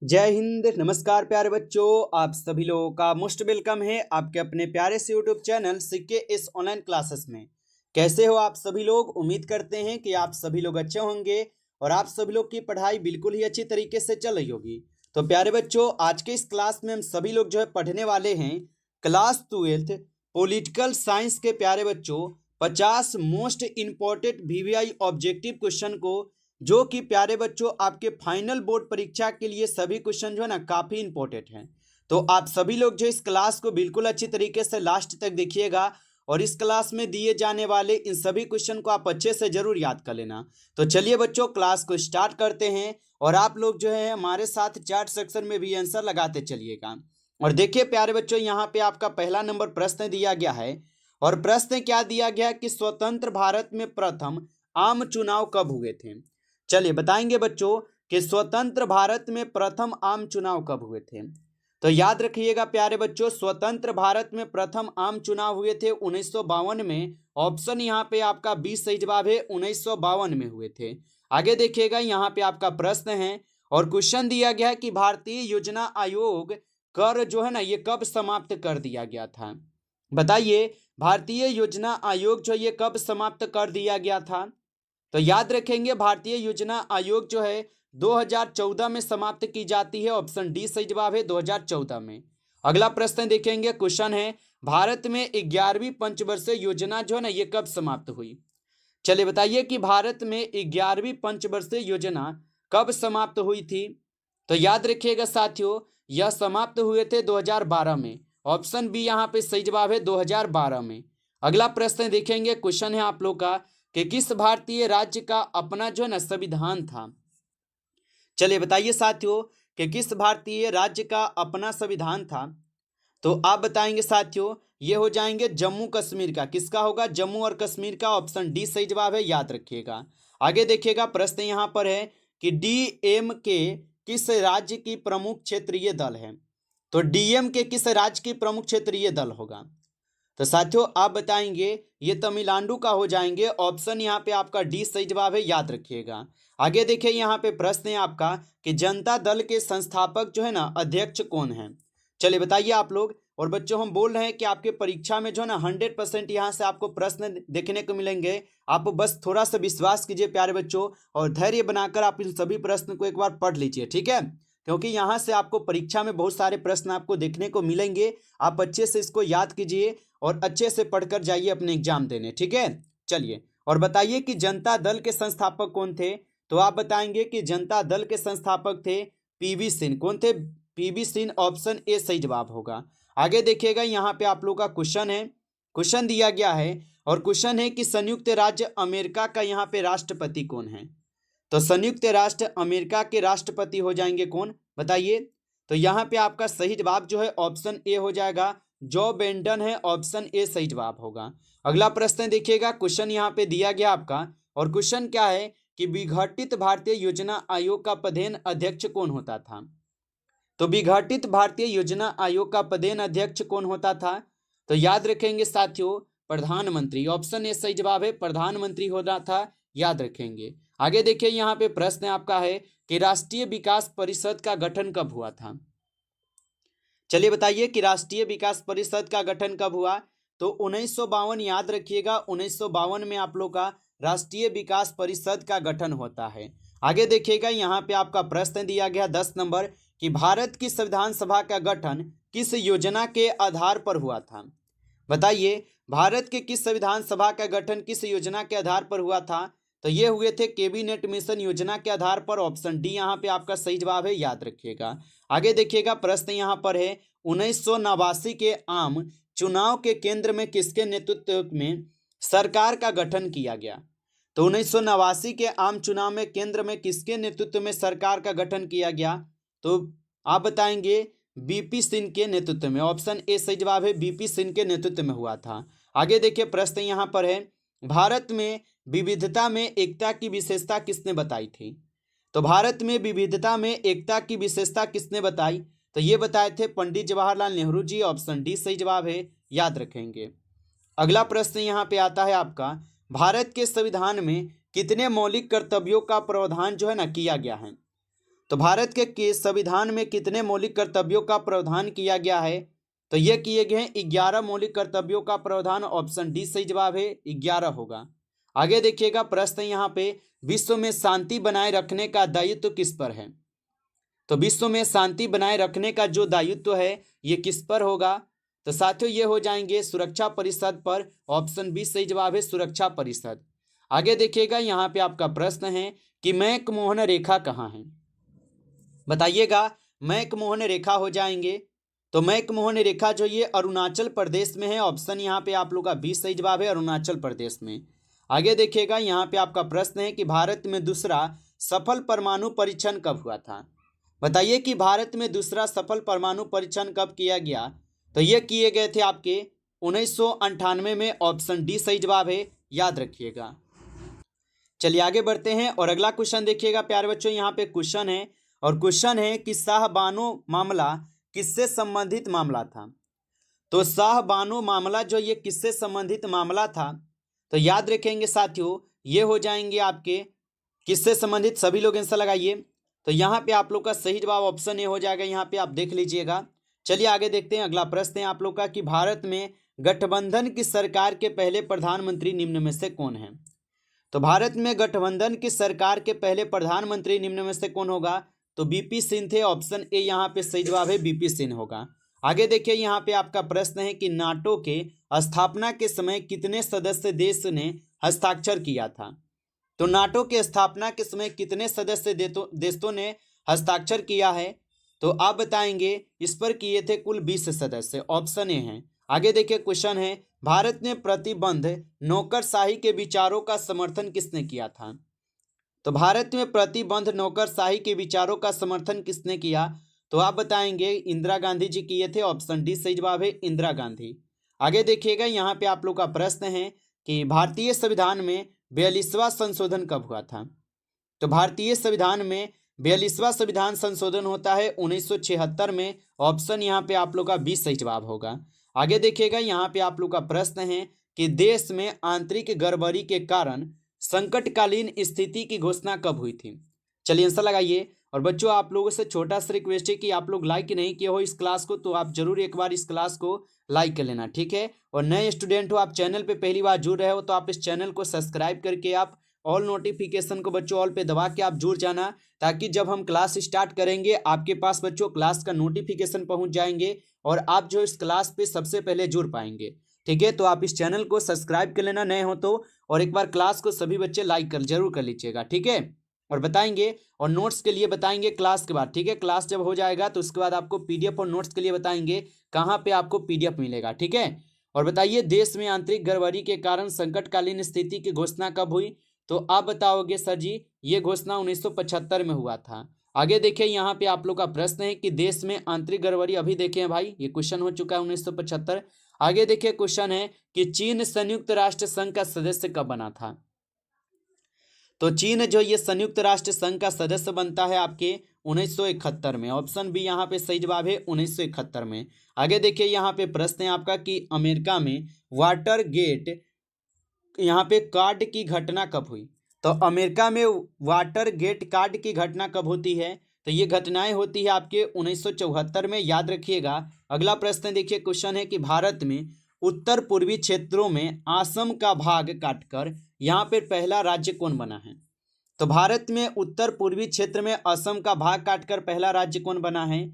जय हिंद। नमस्कार प्यारे बच्चों, आप सभी लोगों का मोस्ट वेलकम है आपके अपने प्यारे से यूट्यूब चैनल सीके इस ऑनलाइन क्लासेस में। कैसे हो आप सभी लोग? उम्मीद करते हैं कि आप सभी लोग अच्छे होंगे और आप सभी लोग की पढ़ाई बिल्कुल ही अच्छी तरीके से चल रही होगी। तो प्यारे बच्चों, आज के इस क्लास में हम सभी लोग जो है पढ़ने वाले हैं क्लास 12th पॉलिटिकल साइंस के प्यारे बच्चों 50 most important VVI objective question को, जो कि प्यारे बच्चों आपके फाइनल बोर्ड परीक्षा के लिए सभी क्वेश्चन जो है ना काफ़ी इंपॉर्टेंट हैं। तो आप सभी लोग जो इस क्लास को बिल्कुल अच्छी तरीके से लास्ट तक देखिएगा और इस क्लास में दिए जाने वाले इन सभी क्वेश्चन को आप अच्छे से जरूर याद कर लेना। तो चलिए बच्चों, क्लास को स्टार्ट करते हैं और आप लोग जो है हमारे साथ चैट सेक्शन में भी आंसर लगाते चलिएगा। और देखिए प्यारे बच्चों, यहाँ पे आपका पहला नंबर प्रश्न दिया गया है और प्रश्न क्या दिया गया है कि स्वतंत्र भारत में प्रथम आम चुनाव कब हुए थे। चलिए बताएंगे बच्चों कि स्वतंत्र भारत में प्रथम आम चुनाव कब हुए थे। तो याद रखिएगा प्यारे बच्चों, स्वतंत्र भारत में प्रथम आम चुनाव हुए थे 1952 में। ऑप्शन यहाँ पे आपका 20 सही जवाब है, 1952 में हुए थे। आगे देखिएगा, यहाँ पे आपका प्रश्न है और क्वेश्चन दिया गया है कि भारतीय योजना आयोग कर जो है ना ये कब समाप्त कर दिया गया था। बताइए, भारतीय योजना आयोग जो ये कब समाप्त कर दिया गया था। तो याद रखेंगे, भारतीय योजना आयोग जो है 2014 में समाप्त की जाती है। ऑप्शन डी सही जवाब है, 2014 में। अगला प्रश्न देखेंगे, क्वेश्चन है भारत में 11वीं पंचवर्षीय योजना जो है ना ये कब समाप्त हुई। चलिए बताइए कि भारत में 11वीं पंचवर्षीय योजना कब समाप्त हुई थी। तो याद रखिएगा साथियों, यह समाप्त हुए थे 2012 में। ऑप्शन बी यहाँ पे सही जवाब है, 2012 में। अगला प्रश्न देखेंगे, क्वेश्चन है आप लोग का कि किस भारतीय राज्य का अपना जो है ना संविधान था। चलिए बताइए साथियों कि किस भारतीय राज्य का अपना संविधान था। तो आप बताएंगे साथियों, ये हो जाएंगे जम्मू कश्मीर का। किसका होगा? जम्मू और कश्मीर का। ऑप्शन डी सही जवाब है, याद रखिएगा। आगे देखिएगा, प्रश्न यहाँ पर है कि डीएमके किस राज्य की प्रमुख क्षेत्रीय दल है। तो डीएमके किस राज्य की प्रमुख क्षेत्रीय दल होगा। तो साथियों आप बताएंगे ये तमिलनाडु का हो जाएंगे। ऑप्शन यहाँ पे आपका डी सही जवाब है, याद रखिएगा। आगे देखिए, यहाँ पे प्रश्न है आपका कि जनता दल के संस्थापक जो है ना अध्यक्ष कौन है। चलिए बताइए आप लोग। और बच्चों हम बोल रहे हैं कि आपके परीक्षा में जो है ना 100% यहाँ से आपको प्रश्न देखने को मिलेंगे। आप बस थोड़ा सा विश्वास कीजिए प्यारे बच्चों और धैर्य बनाकर आप इन सभी प्रश्न को एक बार पढ़ लीजिए, ठीक है। क्योंकि यहाँ से आपको परीक्षा में बहुत सारे प्रश्न आपको देखने को मिलेंगे। आप अच्छे से इसको याद कीजिए और अच्छे से पढ़कर जाइए अपने एग्जाम देने, ठीक है। चलिए और बताइए कि जनता दल के संस्थापक कौन थे। तो आप बताएंगे कि जनता दल के संस्थापक थे पीवी सिंह। कौन थे? पीवी सिंह। ऑप्शन ए सही जवाब होगा। आगे देखिएगा, यहाँ पे आप लोग का क्वेश्चन है, क्वेश्चन दिया गया है और क्वेश्चन है कि संयुक्त राज्य अमेरिका का यहाँ पे राष्ट्रपति कौन है। तो संयुक्त राष्ट्र अमेरिका के राष्ट्रपति हो जाएंगे कौन, बताइए। तो यहाँ पे आपका सही जवाब जो है ऑप्शन ए हो जाएगा, जो बाइडेन है। ऑप्शन ए सही जवाब होगा। अगला प्रश्न देखिएगा, क्वेश्चन यहाँ पे दिया गया आपका और क्वेश्चन क्या है कि विघटित भारतीय योजना आयोग का प्रधान अध्यक्ष कौन होता था। तो विघटित भारतीय योजना आयोग का प्रधान अध्यक्ष कौन होता था। तो याद रखेंगे साथियों, प्रधानमंत्री। ऑप्शन ए सही जवाब है, प्रधानमंत्री होता था, याद रखेंगे। आगे देखिए, यहाँ पे प्रश्न आपका है कि राष्ट्रीय विकास परिषद का गठन कब हुआ था। चलिए बताइए कि राष्ट्रीय विकास परिषद का गठन कब हुआ। तो 1952, याद रखिएगा 1952 में आप लोग का राष्ट्रीय विकास परिषद का गठन होता है। आगे देखिएगा, यहाँ पे आपका प्रश्न दिया गया 10 नंबर कि भारत की संविधान सभा का गठन किस योजना के आधार पर हुआ था। बताइए, भारत के किस संविधान सभा का गठन किस योजना के आधार पर हुआ था। तो ये हुए थे कैबिनेट मिशन योजना के आधार पर। ऑप्शन डी यहाँ पे आपका सही जवाब है, याद रखिएगा। आगे देखिएगा, प्रश्न यहाँ पर है 1989 के आम चुनाव के केंद्र में किसके नेतृत्व में सरकार का गठन किया गया। तो 1989 के आम चुनाव में केंद्र में किसके नेतृत्व में सरकार का गठन किया गया। तो आप बताएंगे बीपी सिंह के नेतृत्व में। ऑप्शन ए सही जवाब है, बीपी सिंह के नेतृत्व में हुआ था। आगे देखिए, प्रश्न यहाँ पर है भारत में विविधता में एकता की विशेषता किसने बताई थी। तो भारत में विविधता में एकता की विशेषता किसने बताई। तो ये बताए थे पंडित जवाहरलाल नेहरू जी। ऑप्शन डी सही जवाब है, याद रखेंगे। अगला प्रश्न यहाँ पे आता है आपका, भारत के संविधान में कितने मौलिक कर्तव्यों का प्रावधान जो है ना किया गया है। तो भारत के संविधान में कितने मौलिक कर्तव्यों का प्रावधान किया गया है? तो ये किए गए हैं 11 मौलिक कर्तव्यों का प्रावधान। ऑप्शन डी सही जवाब है, 11 होगा। आगे देखिएगा प्रश्न यहाँ पे, विश्व में शांति बनाए रखने का दायित्व किस पर है? तो विश्व में शांति बनाए रखने का जो दायित्व है ये किस पर होगा? तो साथियों ये हो जाएंगे सुरक्षा परिषद पर। ऑप्शन बी सही जवाब है, सुरक्षा परिषद। आगे देखिएगा यहाँ पे आपका प्रश्न है कि मैकमोहन रेखा कहाँ है? बताइएगा, मैकमोहन रेखा हो जाएंगे। तो मैकमोहन रेखा जो ये अरुणाचल प्रदेश में है। ऑप्शन यहाँ पे आप लोग का बी सही जवाब है, अरुणाचल प्रदेश में। आगे देखिएगा यहाँ पे आपका प्रश्न है कि भारत में दूसरा सफल परमाणु परीक्षण कब हुआ था? बताइए कि भारत में दूसरा सफल परमाणु परीक्षण कब किया गया? तो ये किए गए थे आपके 1998 में। ऑप्शन डी सही जवाब है, याद रखिएगा। चलिए आगे बढ़ते हैं और अगला क्वेश्चन देखिएगा प्यारे बच्चों। यहाँ पे क्वेश्चन है और क्वेश्चन है कि शाहबानो मामला किससे संबंधित मामला था? तो शाहबानो मामला जो ये किससे संबंधित मामला था? तो याद रखेंगे साथियों, ये हो जाएंगे आपके किससे संबंधित। सभी लोग आंसर लगाइए। तो यहाँ पे आप लोग का सही जवाब ऑप्शन ए हो जाएगा। यहाँ पे आप देख लीजिएगा। चलिए आगे देखते हैं। अगला प्रश्न है आप लोग का कि भारत में गठबंधन की सरकार के पहले प्रधानमंत्री निम्न में से कौन है? तो भारत में गठबंधन की सरकार के पहले प्रधानमंत्री निम्न में से कौन होगा? तो बीपी सिंह थे। ऑप्शन ए यहाँ पे सही जवाब है, बीपी सिंह होगा। आगे देखिए यहाँ पे आपका प्रश्न है कि नाटो के स्थापना के समय कितने सदस्य देश ने हस्ताक्षर किया था? तो नाटो के स्थापना के समय कितने सदस्य देशों ने हस्ताक्षर किया है? तो आप बताएंगे। इस पर किए थे कुल 20 सदस्य। ऑप्शन ए है। आगे देखिए क्वेश्चन है, भारत में प्रतिबंध नौकरशाही के विचारों का समर्थन किसने किया था? तो भारत में प्रतिबंध नौकरशाही के विचारों का समर्थन किसने किया? तो आप बताएंगे इंदिरा गांधी जी किए थे। ऑप्शन डी सही जवाब है, इंदिरा गांधी। आगे देखिएगा यहाँ पे आप लोग का प्रश्न है कि भारतीय संविधान में 42वां संशोधन कब हुआ था? तो भारतीय संविधान में 42वां संविधान संशोधन होता है 1976 में। ऑप्शन यहाँ पे आप लोग का 20 सही जवाब होगा। आगे देखिएगा यहाँ पे आप लोग का प्रश्न है कि देश में आंतरिक गड़बड़ी के कारण संकटकालीन स्थिति की घोषणा कब हुई थी? चलिए आंसर लगाइए। और बच्चों आप लोगों से छोटा सा रिक्वेस्ट है कि आप लोग लाइक नहीं किए हो इस क्लास को, तो आप जरूर एक बार इस क्लास को लाइक कर लेना, ठीक है। और नए स्टूडेंट हो, आप चैनल पे पहली बार जुड़ रहे हो, तो आप इस चैनल को सब्सक्राइब करके आप ऑल नोटिफिकेशन को बच्चों ऑल पे दबा के आप जुड़ जाना, ताकि जब हम क्लास स्टार्ट करेंगे आपके पास बच्चों क्लास का नोटिफिकेशन पहुंच जाएंगे और आप जो इस क्लास पे सबसे पहले जुड़ पाएंगे, ठीक है। तो आप इस चैनल को सब्सक्राइब कर लेना नए हो तो, और एक बार क्लास को सभी बच्चे लाइक कर जरूर कर लीजिएगा, ठीक है। और बताएंगे और नोट्स के लिए बताएंगे क्लास के बाद, ठीक है। क्लास जब हो जाएगा तो उसके बाद आपको पीडीएफ और नोट्स के लिए बताएंगे कहाँ पे आपको पीडीएफ मिलेगा, ठीक है। और बताइए देश में आंतरिक गड़बड़ी के कारण संकटकालीन स्थिति की घोषणा कब हुई? तो आप बताओगे सर जी ये घोषणा 1975 में हुआ था। आगे देखिए यहाँ पे आप लोग का प्रश्न है कि देश में आंतरिक गड़बड़ी, अभी देखें भाई ये क्वेश्चन हो चुका है 1975। आगे देखिए क्वेश्चन है कि चीन संयुक्त राष्ट्र संघ का सदस्य कब बना था? तो चीन जो ये संयुक्त राष्ट्र संघ का सदस्य बनता है आपके 1971 में। ऑप्शन बी यहाँ पे सही जवाब है, 1971 में। आगे देखिए यहाँ पे प्रश्न है आपका कि अमेरिका में वाटर गेट यहाँ पे कांड की घटना कब हुई? तो अमेरिका में वाटर गेट कांड की घटना कब होती है? तो ये घटनाएं होती है आपके 1974 में, याद रखिएगा। अगला प्रश्न देखिए, क्वेश्चन है कि भारत में उत्तर पूर्वी क्षेत्रों में असम का भाग काटकर यहाँ पे पहला राज्य कौन बना है? तो भारत में उत्तर पूर्वी क्षेत्र में असम का भाग काटकर पहला राज्य कौन बना है?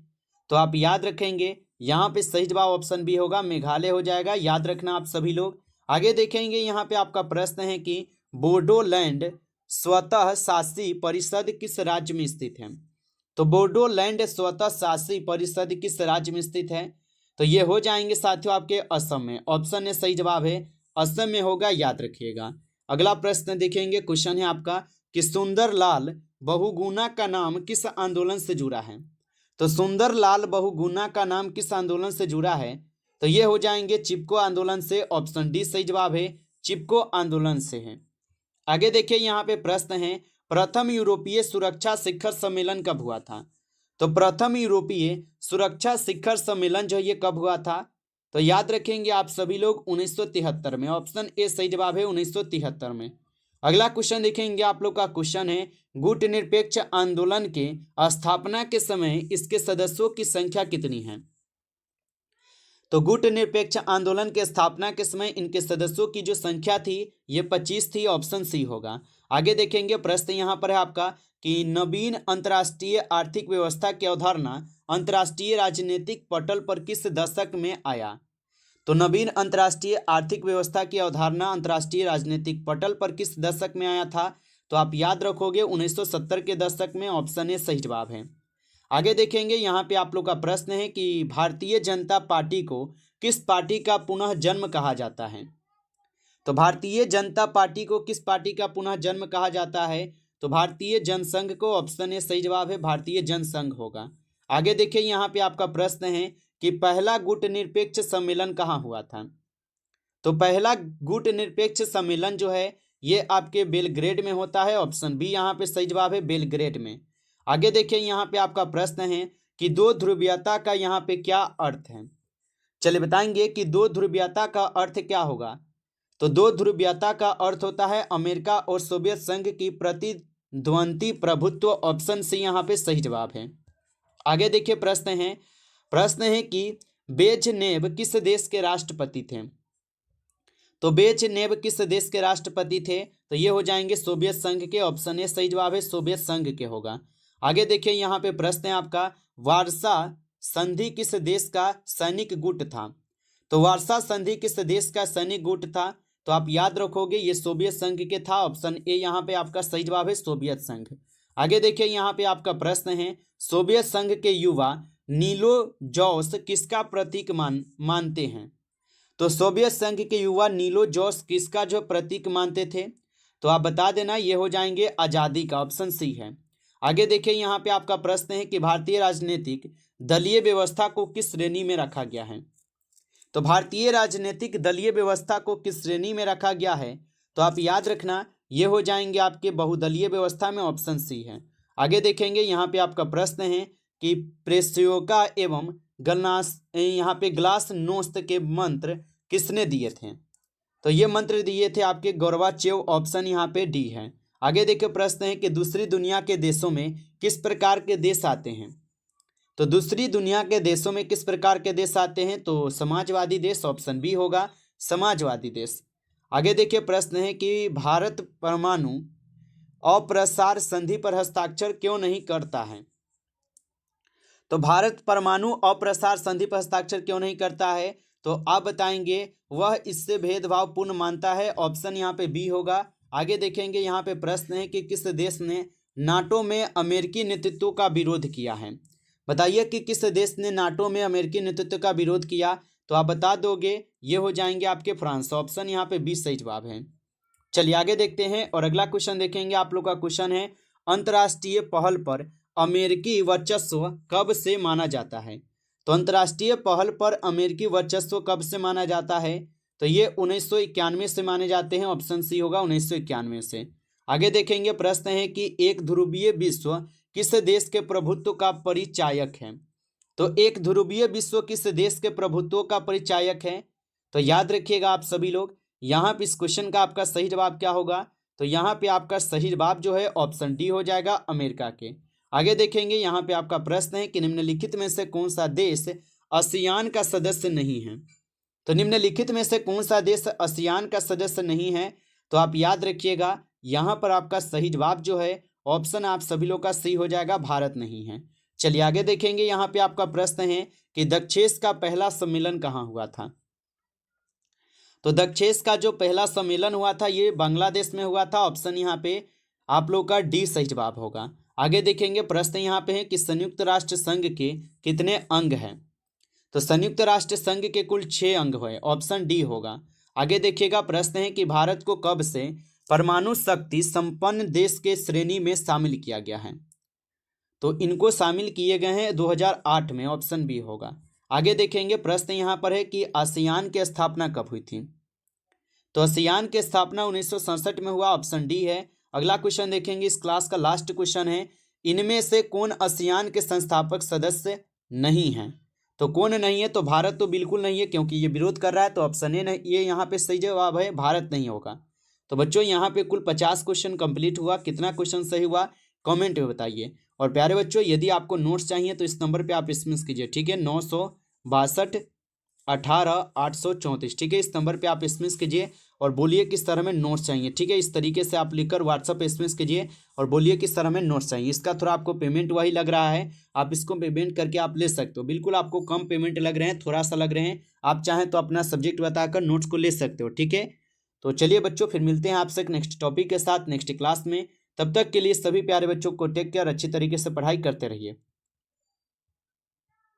तो आप याद रखेंगे यहाँ पे सही जवाब ऑप्शन बी होगा, मेघालय हो जाएगा, याद रखना आप सभी लोग। आगे देखेंगे यहाँ पे आपका प्रश्न है कि बोडोलैंड स्वतः शासी परिषद किस राज्य में स्थित है? तो बोडोलैंड स्वतः शासी परिषद किस राज्य में स्थित है? तो ये हो जाएंगे साथियों आपके असम में। ऑप्शन ए सही जवाब है, असम में होगा, याद रखिएगा। अगला प्रश्न देखेंगे, क्वेश्चन है आपका कि सुंदरलाल बहुगुणा का नाम किस आंदोलन से जुड़ा है? तो सुंदरलाल बहुगुणा का नाम किस आंदोलन से जुड़ा है? तो ये हो जाएंगे चिपको आंदोलन से। ऑप्शन डी सही जवाब है, चिपको आंदोलन से है। आगे देखिए यहाँ पे प्रश्न है प्रथम यूरोपीय सुरक्षा शिखर सम्मेलन कब हुआ था? तो प्रथम यूरोपीय सुरक्षा शिखर सम्मेलन जो ये कब हुआ था? तो याद रखेंगे आप सभी लोग 1973 में। ऑप्शन ए सही जवाब है, 1973 में। अगला क्वेश्चन देखेंगे आप लोग का क्वेश्चन है, गुटनिरपेक्ष आंदोलन के स्थापना के समय इसके सदस्यों की संख्या कितनी है। तो गुटनिरपेक्ष आंदोलन के स्थापना के समय इनके सदस्यों की जो संख्या थी ये 25 थी, ऑप्शन सी होगा। आगे देखेंगे प्रश्न यहाँ पर है आपका कि नवीन अंतर्राष्ट्रीय आर्थिक व्यवस्था की अवधारणा अंतर्राष्ट्रीय राजनीतिक पटल पर किस दशक में आया। तो नवीन अंतर्राष्ट्रीय आर्थिक व्यवस्था की अवधारणा अंतर्राष्ट्रीय राजनीतिक पटल पर किस दशक में आया था। तो आप याद रखोगे 1970 के दशक में, ऑप्शन ए सही जवाब है। आगे देखेंगे यहाँ पे आप लोग का प्रश्न है कि भारतीय जनता पार्टी को किस पार्टी का पुनः जन्म कहा जाता है। तो भारतीय जनता पार्टी को किस पार्टी का पुनः जन्म कहा जाता है। तो भारतीय जनसंघ को, ऑप्शन ए सही जवाब है, भारतीय जनसंघ होगा। आगे देखिए यहाँ पे आपका प्रश्न है कि पहला गुटनिरपेक्ष सम्मेलन कहाँ हुआ था। तो पहला गुटनिरपेक्ष सम्मेलन जो है ये आपके बेलग्रेड में होता है, ऑप्शन बी यहाँ पे सही जवाब है, बेलग्रेड में। आगे देखिए यहाँ पे आपका प्रश्न है कि दो ध्रुवीयता का यहाँ पे क्या अर्थ है। चलिए बताएंगे कि दो ध्रुवीयता का अर्थ क्या होगा। तो दो ध्रुवीयता का अर्थ होता है अमेरिका और सोवियत संघ की प्रतिद्वंदी प्रभुत्व, ऑप्शन सी यहाँ पे सही जवाब है। आगे देखिए प्रश्न है कि ब्रेजनेव किस देश के राष्ट्रपति थे। तो ब्रेजनेव किस देश के राष्ट्रपति थे। तो ये हो जाएंगे सोवियत संघ के, ऑप्शन ए सही जवाब है, सोवियत संघ के होगा। आगे देखिए यहाँ पे प्रश्न है आपका वार्सा संधि किस देश का सैनिक गुट था। तो वार्सा संधि किस देश का सैनिक गुट था। तो आप याद रखोगे ये सोवियत संघ के था, ऑप्शन ए यहाँ पे आपका सही जवाब है, सोवियत संघ। आगे देखिए यहाँ पे आपका प्रश्न है सोवियत संघ के युवा नीलो जौस किसका प्रतीक मानते हैं। तो सोवियत संघ के युवा नीलो जौस किसका जो प्रतीक मानते थे। तो आप बता देना, ये हो जाएंगे आज़ादी का, ऑप्शन सी है। आगे देखिए यहाँ पे आपका प्रश्न है कि भारतीय राजनीतिक दलीय व्यवस्था को किस श्रेणी में रखा गया है। तो भारतीय राजनीतिक दलीय व्यवस्था को किस श्रेणी में रखा गया है। तो आप याद रखना ये हो जाएंगे आपके बहुदलीय व्यवस्था में, ऑप्शन सी है। आगे देखेंगे यहाँ पे आपका प्रश्न है कि प्रेस्योका एवं यहाँ पे ग्लासनोस्त के मंत्र किसने दिए थे। तो ये मंत्र दिए थे आपके गोर्बाचेव, ऑप्शन यहाँ पे डी है। आगे देखिए प्रश्न है कि दूसरी दुनिया के देशों में किस प्रकार के देश आते हैं। तो दूसरी दुनिया के देशों में किस प्रकार के देश आते हैं। तो समाजवादी देश, ऑप्शन बी होगा, समाजवादी देश। आगे देखिए प्रश्न है कि भारत परमाणु अप्रसार संधि पर हस्ताक्षर क्यों नहीं करता है। तो भारत परमाणु अप्रसार संधि पर हस्ताक्षर क्यों नहीं करता है। तो आप बताएंगे वह इससे भेदभावपूर्ण मानता है, ऑप्शन यहाँ पे बी होगा। आगे देखेंगे यहाँ पे प्रश्न है कि किस देश ने नाटो में अमेरिकी नेतृत्व का विरोध किया है। बताइए कि किस देश ने नाटो में अमेरिकी नेतृत्व का विरोध किया। तो आप बता दोगे ये हो जाएंगे आपके फ्रांस, ऑप्शन यहाँ पे 20 सही जवाब है। चलिए आगे देखते हैं और अगला क्वेश्चन देखेंगे। आप लोग का क्वेश्चन है अंतर्राष्ट्रीय पहल पर अमेरिकी वर्चस्व कब से माना जाता है। तो अंतर्राष्ट्रीय पहल पर अमेरिकी वर्चस्व कब से माना जाता है। तो ये 1991 से माने जाते हैं, ऑप्शन सी होगा 1991 से। आगे देखेंगे प्रश्न है कि एक ध्रुवीय विश्व किस देश के प्रभुत्व का परिचायक है। तो एक ध्रुवीय विश्व किस देश के प्रभुत्व का परिचायक है। तो याद रखिएगा आप सभी लोग, यहाँ पे इस क्वेश्चन का आपका सही जवाब क्या होगा। तो यहाँ पे आपका सही जवाब जो है ऑप्शन डी हो जाएगा, अमेरिका के। आगे देखेंगे यहाँ पे आपका प्रश्न है कि निम्नलिखित में से कौन सा देश आसियान का सदस्य नहीं है। तो निम्नलिखित में से कौन सा देश आसियान का सदस्य नहीं है। तो आप याद रखिएगा यहाँ पर आपका सही जवाब जो है ऑप्शन आप सभी लोग का सही हो जाएगा, भारत नहीं है। चलिए आगे देखेंगे यहाँ पे आपका प्रश्न है कि दक्षेस का पहला सम्मेलन कहाँ हुआ था। तो दक्षेस का जो पहला सम्मेलन हुआ था ये बांग्लादेश में हुआ था, ऑप्शन यहाँ पे आप लोग का डी सही जवाब होगा। आगे देखेंगे प्रश्न यहाँ पे है कि संयुक्त राष्ट्र संघ के कितने अंग हैं। तो संयुक्त राष्ट्र संघ के कुल 6 अंग है, ऑप्शन डी होगा। आगे देखिएगा प्रश्न है कि भारत को कब से परमाणु शक्ति संपन्न देश के श्रेणी में शामिल किया गया है। तो इनको शामिल किए गए हैं 2008 में, ऑप्शन बी होगा। आगे देखेंगे प्रश्न यहाँ पर है कि आसियान की स्थापना कब हुई थी। तो आसियान की स्थापना 1967 में हुआ, ऑप्शन डी है। अगला क्वेश्चन देखेंगे, इस क्लास का लास्ट क्वेश्चन है इनमें से कौन आसियान के संस्थापक सदस्य नहीं हैं। तो कौन नहीं है। तो भारत तो बिल्कुल नहीं है क्योंकि ये विरोध कर रहा है, तो ऑप्शन ए नहीं, ये यहाँ पे सही जवाब है, भारत नहीं होगा। तो बच्चों यहाँ पे कुल 50 क्वेश्चन कंप्लीट हुआ। कितना क्वेश्चन सही हुआ कमेंट में बताइए। और प्यारे बच्चों यदि आपको नोट्स चाहिए तो इस नंबर पे आप एसएमएस कीजिए, ठीक है, 962 18 834, ठीक है। इस नंबर पे आप एसएमएस कीजिए और बोलिए किस तरह में नोट्स चाहिए, ठीक है। इस तरीके से आप लिखकर व्हाट्सअप एसएमएस कीजिए और बोलिए किस तरह में नोट्स चाहिए। इसका थोड़ा आपको पेमेंट वही लग रहा है, आप इसको पेमेंट करके आप ले सकते हो। बिल्कुल आपको कम पेमेंट लग रहे हैं, थोड़ा सा लग रहे हैं। आप चाहें तो अपना सब्जेक्ट बताकर नोट्स को ले सकते हो, ठीक है। तो चलिए बच्चों फिर मिलते हैं आपसे नेक्स्ट टॉपिक के साथ नेक्स्ट क्लास में। तब तक के लिए सभी प्यारे बच्चों को टेक केयर, अच्छी तरीके से पढ़ाई करते रहिए।